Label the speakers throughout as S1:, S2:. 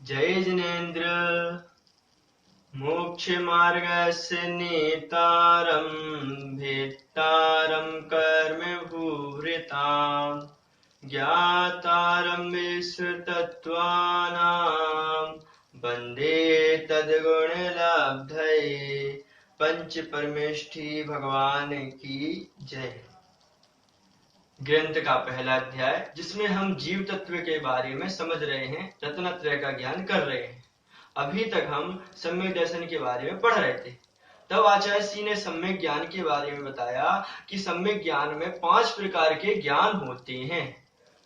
S1: जय जिनेन्द्र। मोक्षमार्गस्य नेतारं भेत्तारं कर्मभूभृतां ज्ञातारं विश्वतत्त्वानां वन्दे तद्गुणलब्धये। पंच परमेष्ठी भगवान की जय। ग्रंथ का पहला अध्याय, जिसमें हम जीव तत्व के बारे में समझ रहे हैं, रत्नत्रय का ज्ञान कर रहे हैं। अभी तक हम सम्यक दर्शन के बारे में पढ़ रहे थे। तब आचार्य श्री ने सम्यक ज्ञान के बारे में बताया कि सम्यक ज्ञान में 5 प्रकार के ज्ञान होते हैं।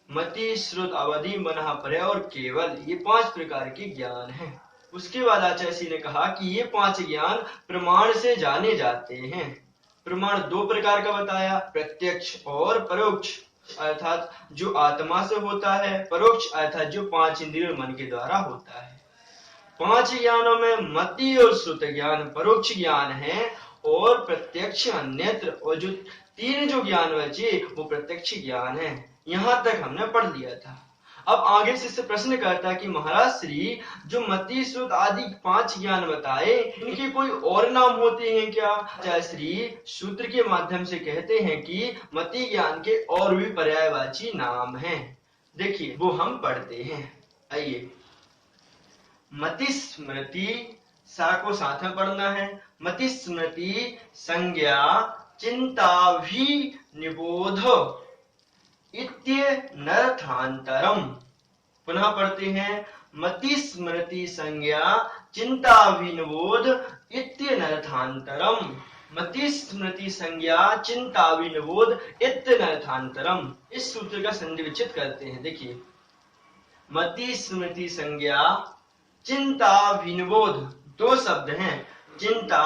S1: मति, श्रुत, अवधि, मनः, परः और केवल, ये 5 प्रकार के ज्ञान हैं। उसके बाद आचार्य श्री ने कहा कि ये 5 ज्ञान प्रमाण से जाने जाते हैं। प्रमाण 2 प्रकार का बताया, प्रत्यक्ष और परोक्ष, अर्थात जो आत्मा से होता है, परोक्ष अर्थात जो 5 इंद्रियों मन के द्वारा होता है। 5 ज्ञानों में मति और श्रुत ज्ञान परोक्ष ज्ञान है और प्रत्यक्ष अन्यत्र, और जो 3 जो ज्ञान बचे वो प्रत्यक्ष ज्ञान है। यहाँ तक हमने पढ़ लिया था। अब आगे से प्रश्न करता है कि महाराज श्री, जो मति, श्रुत आदि 5 ज्ञान बताए, इनके कोई और नाम होते हैं क्या? आचार्य श्री सूत्र के माध्यम से कहते हैं कि मति ज्ञान के और भी पर्यायवाची नाम हैं। देखिए वो हम पढ़ते हैं। आइए, मति स्मृति, सा को साथ में पढ़ना है। मति स्मृति संज्ञा चिंताभिनिबोध इत्यनर्थांतरम। पुनः पढ़ते हैं, मति स्मृति संज्ञा चिंताभिनिबोध इत्यनर्थांतरम। मति स्मृति संज्ञा चिंताभिनिबोध इत्यनर्थांतरम। इस सूत्र का संधि विच्छेद करते हैं। देखिए, मति स्मृति संज्ञा चिंताभिनिबोध 2 शब्द हैं, चिंता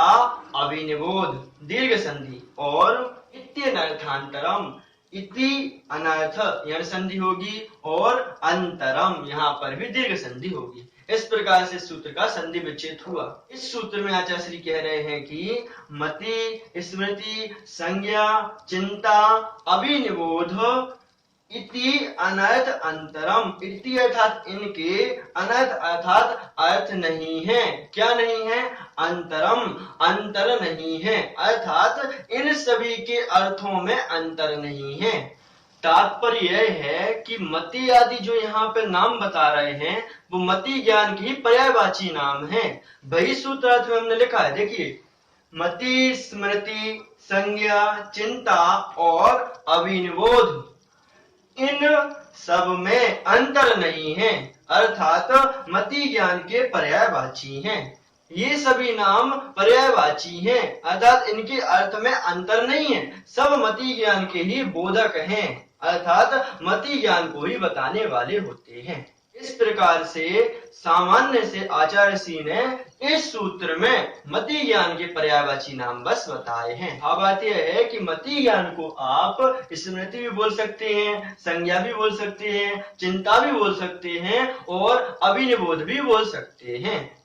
S1: अभिनिबोध दीर्घ संधि, और इत्यनर्थांतरम, इति अनर्थ यहाँ संधि होगी, और अंतरम यहाँ पर भी दीर्घ संधि होगी। इस प्रकार से सूत्र का संधि विच्छेद हुआ। इस सूत्र में आचार्य श्री कह रहे हैं कि मति, स्मृति, संज्ञा, चिंता, अभिनिबोध, इति अनर्थ अंतरम। इति अर्थात इनके, अनर्थ अर्थात अर्थ नहीं है। क्या नहीं है? अंतरम, अंतर नहीं है, अर्थात इन सभी के अर्थों में अंतर नहीं है। तात्पर्य यह है कि मति आदि जो यहाँ पे नाम बता रहे हैं वो मति ज्ञान की पर्यायवाची नाम है। वही सूत्र अर्थ में हमने लिखा है। देखिए, मति, स्मृति, संज्ञा, चिंता और अभिनिबोध, इन सब में अंतर नहीं है, अर्थात मति ज्ञान के पर्यायवाची हैं। ये सभी नाम पर्यायवाची हैं, अर्थात इनके अर्थ में अंतर नहीं है। सब मति ज्ञान के ही बोधक हैं, अर्थात मति ज्ञान को ही बताने वाले होते हैं। इस प्रकार से सामान्य से आचार्य श्री ने इस सूत्र में मति ज्ञान के पर्यायवाची नाम बस बताए हैं। अब बात यह है कि मति ज्ञान को आप स्मृति भी बोल सकते हैं, संज्ञा भी बोल सकते हैं, चिंता भी बोल सकते हैं और अभिनिबोध भी बोल सकते हैं।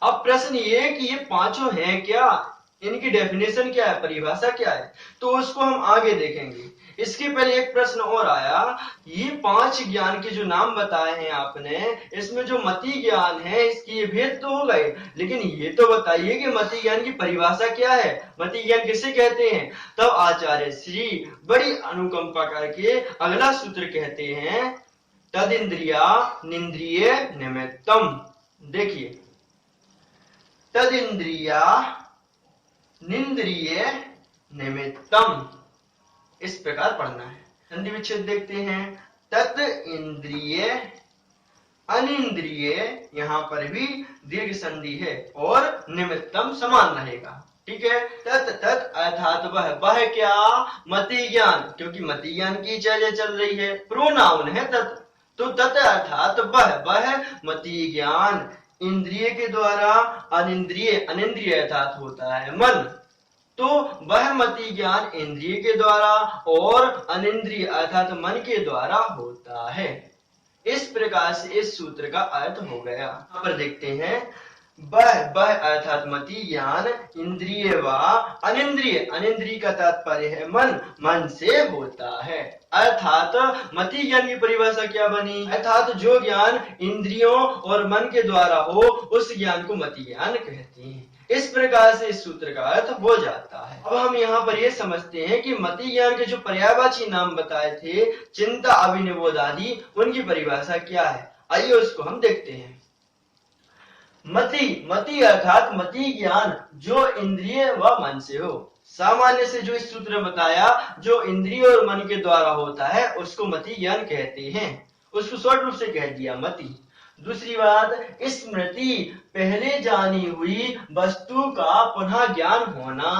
S1: अब प्रश्न ये कि ये 5 हैं क्या, इनकी डेफिनेशन क्या है, परिभाषा क्या है, तो उसको हम आगे देखेंगे। इसके पहले एक प्रश्न और आया, ये 5 ज्ञान के जो नाम बताए हैं आपने, इसमें जो मति ज्ञान है इसकी ये भेद तो हो गए, लेकिन ये तो बताइए कि मति ज्ञान की परिभाषा क्या है, मति ज्ञान किसे कहते हैं। तब आचार्य श्री बड़ी अनुकंपा करके अगला सूत्र कहते हैं, तदिंद्रिया निंद्रिय निमित्तम। देखिए, तदिंद्रिया निंद्रिय निमित्तम, इस प्रकार पढ़ना है। संधि विच्छेद देखते हैं, तत् इंद्रिय अनिंद्रिय, यहाँ पर भी दीर्घ संधि है और निमित्तम समान रहेगा। ठीक है, तत् तत् अर्थात वह क्या, मति ज्ञान, क्योंकि मति ज्ञान की चर्चा चल रही है, प्रोनाउन है तत्, तो तत् अर्थात वह मति ज्ञान इंद्रिय के द्वारा, अनिंद्रिय, अनिंद्रिय अर्थात होता है मन, तो वह मति ज्ञान इंद्रिय के द्वारा और अनिंद्रिय अर्थात मन के द्वारा होता है। इस प्रकार से इस सूत्र का अर्थ हो गया। यहाँ पर देखते हैं, वह अर्थात मति ज्ञान इंद्रिय व अनिंद्रिय, अनिंद्रिय का तात्पर्य है मन, मन से होता है। अर्थात मति ज्ञान की परिभाषा क्या बनी? अर्थात जो ज्ञान इंद्रियों और मन के द्वारा हो उस ज्ञान को मति ज्ञान कहते हैं। इस प्रकार से इस सूत्र का अर्थ हो जाता है। अब हम यहाँ पर ये समझते हैं कि मति ज्ञान के जो पर्यायवाची नाम बताए थे, चिंता, अभिनिबोध आदि, उनकी परिभाषा क्या है। आइए उसको हम देखते हैं। मति अर्थात मति ज्ञान जो इंद्रिय व मन से हो। सामान्य से जो इस सूत्र में बताया, जो इंद्रिय और मन के द्वारा होता है उसको मति ज्ञान कहते हैं। उसको शॉर्ट रूप से कह दिया मति। दूसरी बात, स्मृति, पहले जानी हुई वस्तु का पुनः ज्ञान होना।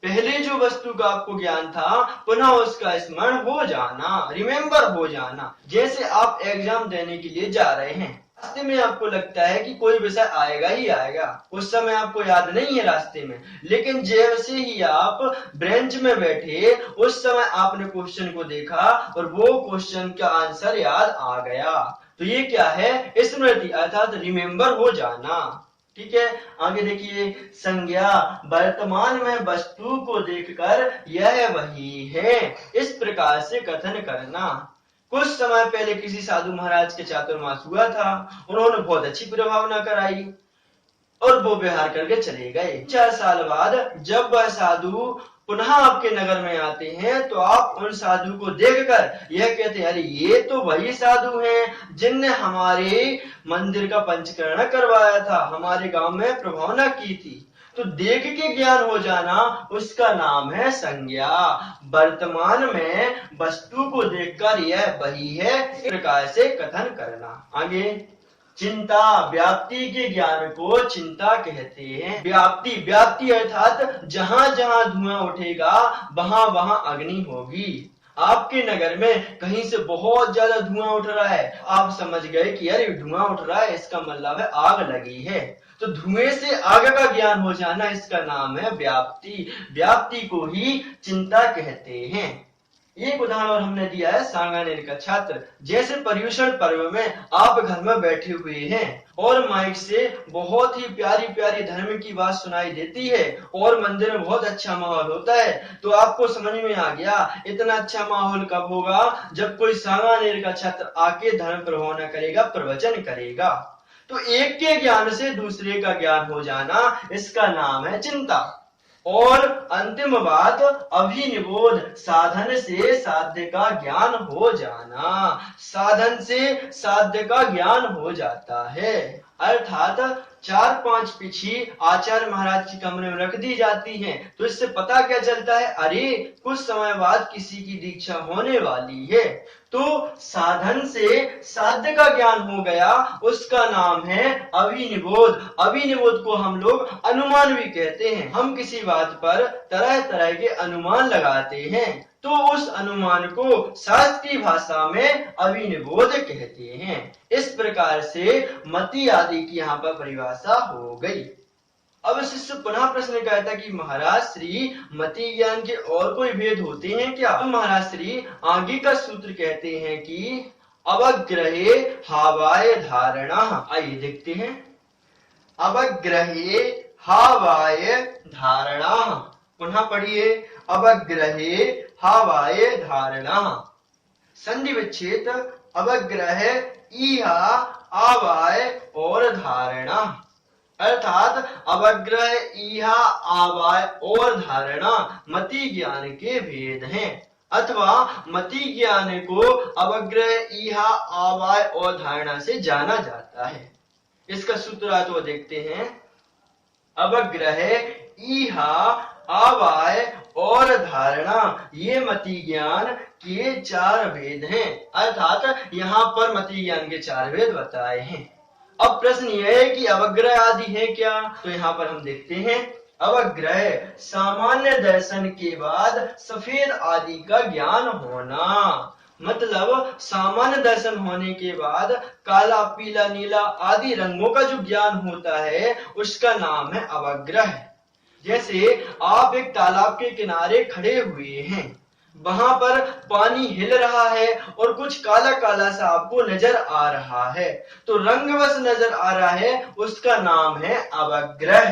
S1: पहले जो वस्तु का आपको ज्ञान था पुनः उसका स्मरण हो जाना, रिमेम्बर हो जाना। जैसे आप एग्जाम देने के लिए जा रहे हैं, रास्ते में आपको लगता है कि कोई विषय आएगा ही आएगा, उस समय आपको याद नहीं है रास्ते में, लेकिन जैसे ही आप बेंच में बैठे उस समय आपने क्वेश्चन को देखा और वो क्वेश्चन का आंसर याद आ गया। तो ये क्या है? स्मृति अर्थात रिमेम्बर हो जाना। ठीक है, आगे देखिए। संज्ञा, वर्तमान में वस्तु को देखकर यह वही है, इस प्रकार से कथन करना। कुछ समय पहले किसी साधु महाराज के चातुर्मास हुआ था, उन्होंने बहुत अच्छी प्रभावना कराई और वो व्यवहार करके चले गए। 4 साल बाद जब वह साधु पुनः आपके नगर में आते हैं तो आप उन साधु को देखकर यह कहते हैं, अरे ये तो वही साधु हैं जिनने हमारे मंदिर का पंचकरण करवाया था, हमारे गांव में प्रभावना की थी। तो देख के ज्ञान हो जाना, उसका नाम है संज्ञा। वर्तमान में वस्तु को देखकर यह वही है, इस प्रकार से कथन करना। आगे चिंता, व्याप्ति के ज्ञान को चिंता कहते हैं। व्याप्ति अर्थात जहां जहां धुआं उठेगा वहां वहां अग्नि होगी। आपके नगर में कहीं से बहुत ज्यादा धुआं उठ रहा है, आप समझ गए कि यार धुआं उठ रहा है, इसका मतलब है आग लगी है। तो धुएं से आग का ज्ञान हो जाना, इसका नाम है व्याप्ति। व्याप्ति को ही चिंता कहते हैं। एक उदाहरण हमने दिया है सांगानेर का छात्र। जैसे पर्यूषण पर्व में आप घर में बैठे हुए हैं और माइक से बहुत ही प्यारी प्यारी धर्म की बात सुनाई देती है और मंदिर में बहुत अच्छा माहौल होता है, तो आपको समझ में आ गया इतना अच्छा माहौल कब होगा? जब कोई सांगानेर का छात्र आके धर्म प्रभावना करेगा, प्रवचन करेगा। तो एक के ज्ञान से दूसरे का ज्ञान हो जाना, इसका नाम है चिंता। और अंतिम बात, अभिनिबोध, साधन से साध्य का ज्ञान हो जाना। साधन से साध्य का ज्ञान हो जाता है, अर्थात 4-5 पिछी आचार्य महाराज के कमरे में रख दी जाती हैं, तो इससे पता क्या चलता है? अरे कुछ समय बाद किसी की दीक्षा होने वाली है, तो साधन से साध्य का ज्ञान हो गया, उसका नाम है अभिनिबोध। अभिनिबोध को हम लोग अनुमान भी कहते हैं। हम किसी बात पर तरह तरह के अनुमान लगाते हैं, तो उस अनुमान को शास्त्रीय भाषा में अभिनिबोध कहते हैं। इस प्रकार से मति आदि की यहाँ पर परिभाषा हो गई। अब शिष्य पुनः प्रश्न कहता कि महाराज श्री, मति ज्ञान के और कोई भेद होते हैं क्या? महाराज श्री आगे का सूत्र कहते हैं कि अवग्रहे हावाय धारणा। आइए देखते हैं। अवग्रहे हावाय धारणा, पुनः पढ़िए। अवग्रहे हावाय धारणा। संधि विच्छेद अवग्रह, इहा, आवाय और धारणा। अर्थात अवग्रह, इहा, आवाय और धारणा मति ज्ञान के भेद हैं, अथवा मति ज्ञान को अवग्रह, इहा, आवाय और धारणा से जाना जाता है। इसका सूत्र तो देखते हैं। अवग्रह, इहा, आवाय और धारणा, ये मति ज्ञान के 4 भेद हैं, अर्थात यहाँ पर मति ज्ञान के 4 भेद बताए हैं। अब प्रश्न यह है कि अवग्रह आदि है क्या? तो यहाँ पर हम देखते हैं। अवग्रह, सामान्य दर्शन के बाद सफेद आदि का ज्ञान होना, मतलब सामान्य दर्शन होने के बाद काला, पीला, नीला आदि रंगों का जो ज्ञान होता है उसका नाम है अवग्रह। जैसे आप एक तालाब के किनारे खड़े हुए हैं, वहां पर पानी हिल रहा है और कुछ काला काला सा आपको नजर आ रहा है, तो रंगवश नजर आ रहा है, उसका नाम है अवग्रह।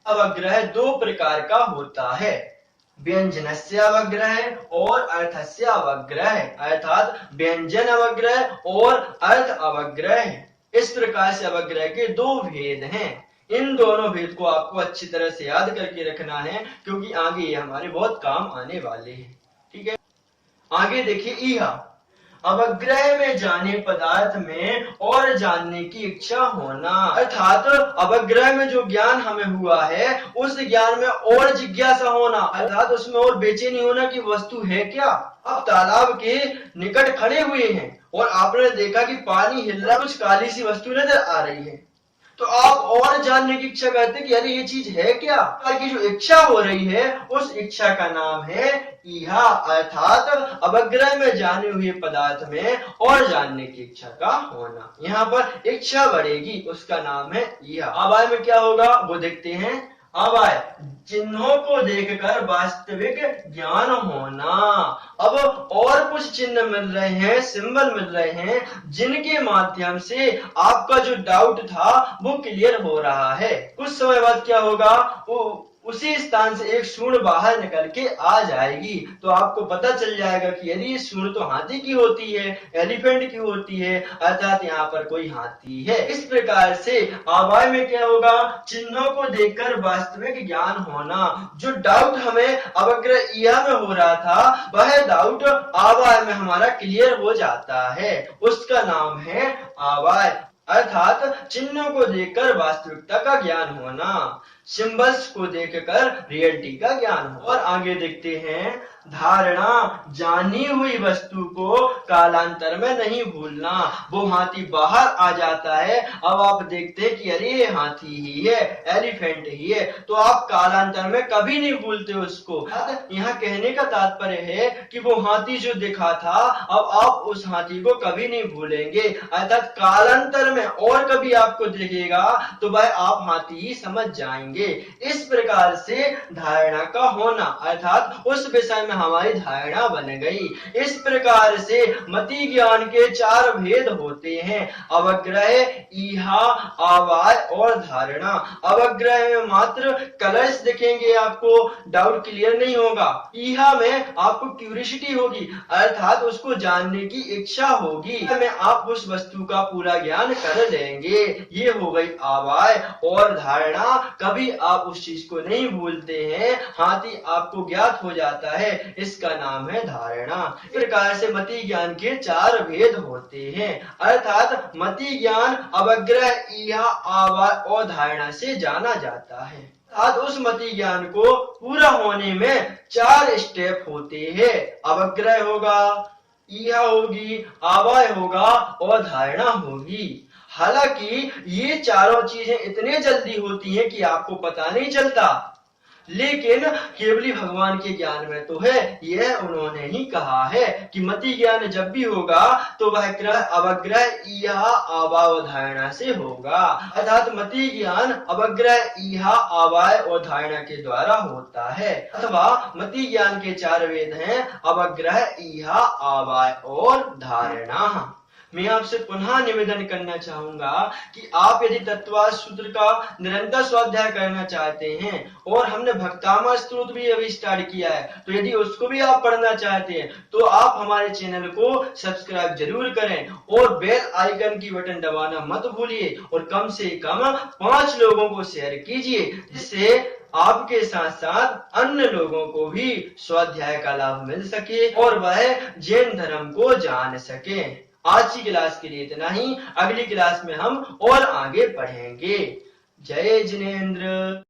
S1: अवग्रह दो प्रकार का होता है, व्यंजनस्य अवग्रह और अर्थस्य अवग्रह, अर्थात व्यंजन अवग्रह और अर्थ अवग्रह। इस प्रकार से अवग्रह के दो भेद हैं। इन दोनों भेद को आपको अच्छी तरह से याद करके रखना है, क्योंकि आगे ये हमारे बहुत काम आने वाले हैं। ठीक है, आगे देखिए इहा, अवग्रह में जाने पदार्थ में और जानने की इच्छा होना, अर्थात अवग्रह में जो ज्ञान हमें हुआ है उस ज्ञान में और जिज्ञासा होना, अर्थात उसमें और बेचैनी होना कि वस्तु है क्या। आप तालाब के निकट खड़े हुए हैं और आपने देखा कि पानी हिल रहा, कुछ काली सी वस्तु नजर आ रही है, तो आप और जानने की इच्छा करते कि अरे ये चीज है क्या। की जो इच्छा हो रही है उस इच्छा का नाम है इहा, अर्थात अवग्रह में जाने हुए पदार्थ में और जानने की इच्छा का होना। यहाँ पर इच्छा बढ़ेगी, उसका नाम है इहा। अवाय में क्या होगा वो देखते हैं। अवाय चिन्हों को देखकर वास्तविक ज्ञान होना। अब और कुछ चिन्ह मिल रहे हैं, सिंबल मिल रहे हैं, जिनके माध्यम से आपका जो डाउट था वो क्लियर हो रहा है। कुछ समय बाद क्या होगा, वो उसी स्थान से एक सूंड बाहर निकल के आ जाएगी, तो आपको पता चल जाएगा कि यदि ये सूंड तो हाथी की होती है, एलिफेंट की होती है, अर्थात यहाँ पर कोई हाथी है। इस प्रकार से आवाय में क्या होगा, चिन्हों को देखकर वास्तविक ज्ञान होना। जो डाउट हमें अवग्रह इहा में हो रहा था वह डाउट आवाय में हमारा क्लियर हो जाता है, उसका नाम है आवाय, अर्थात चिन्हों को देखकर वास्तविकता का ज्ञान होना, सिंबल्स को देखकर रियलिटी का ज्ञान हो। और आगे देखते हैं, धारणा जानी हुई वस्तु को कालांतर में नहीं भूलना। वो हाथी बाहर आ जाता है, अब आप देखते हैं कि अरे ये हाथी ही है, एलिफेंट ही है, तो आप कालांतर में कभी नहीं भूलते उसको। यहाँ कहने का तात्पर्य है कि वो हाथी जो दिखा था अब आप उस हाथी को कभी नहीं भूलेंगे, अर्थात कालांतर में और कभी आपको दिखेगा तो वह आप हाथी ही समझ जाएंगे। इस प्रकार से धारणा का होना, अर्थात उस विषय में हमारी धारणा बन गई। इस प्रकार से मति ज्ञान के चार भेद होते हैं, अवग्रह, इहा, आवाय और धारणा। अवग्रह में मात्र कलर्स दिखेंगे, आपको डाउट क्लियर नहीं होगा। इहा में आपको क्यूरियोसिटी होगी, अर्थात उसको जानने की इच्छा होगी, में आप उस वस्तु का पूरा ज्ञान कर लेंगे। ये हो गई आवाय। और धारणा, कभी आप उस चीज को नहीं भूलते हैं, हाथी आपको ज्ञात हो जाता है, इसका नाम है धारणा। इस प्रकार से मति ज्ञान के चार भेद होते हैं, अर्थात मति ज्ञान अवग्रह, इहा, आवाय और धारणा से जाना जाता है। अर्थात उस मति ज्ञान को पूरा होने में चार स्टेप होते हैं, अवग्रह होगा, इहा होगी, आवाय होगा और धारणा होगी। हालांकि ये चारों चीजें इतने जल्दी होती हैं कि आपको पता नहीं चलता, लेकिन केवली भगवान के ज्ञान में तो है। यह उन्होंने ही कहा है कि मति ज्ञान जब भी होगा तो वह अवग्रह, इहा, आवाय और धारणा से होगा, अर्थात मति ज्ञान अवग्रह, इहा, आवाय और धारणा के द्वारा होता है। अथवा मति ज्ञान के चार वेद हैं, अवग्रह, इहा, आवाय और धारणा। मैं आपसे पुनः निवेदन करना चाहूंगा कि आप यदि तत्वार्थ सूत्र का निरंतर स्वाध्याय करना चाहते हैं, और हमने भक्तामृत स्तोत्र भी अभी स्टार्ट किया है, तो यदि उसको भी आप पढ़ना चाहते हैं तो आप हमारे चैनल को सब्सक्राइब जरूर करें और बेल आइकन की बटन दबाना मत भूलिए, और कम से कम 5 लोगों को शेयर कीजिए, जिससे आपके साथ साथ अन्य लोगों को भी स्वाध्याय का लाभ मिल सके और वह जैन धर्म को जान सके। आज की क्लास के लिए इतना ही, अगली क्लास में हम और आगे पढ़ेंगे। जय जिनेंद्र।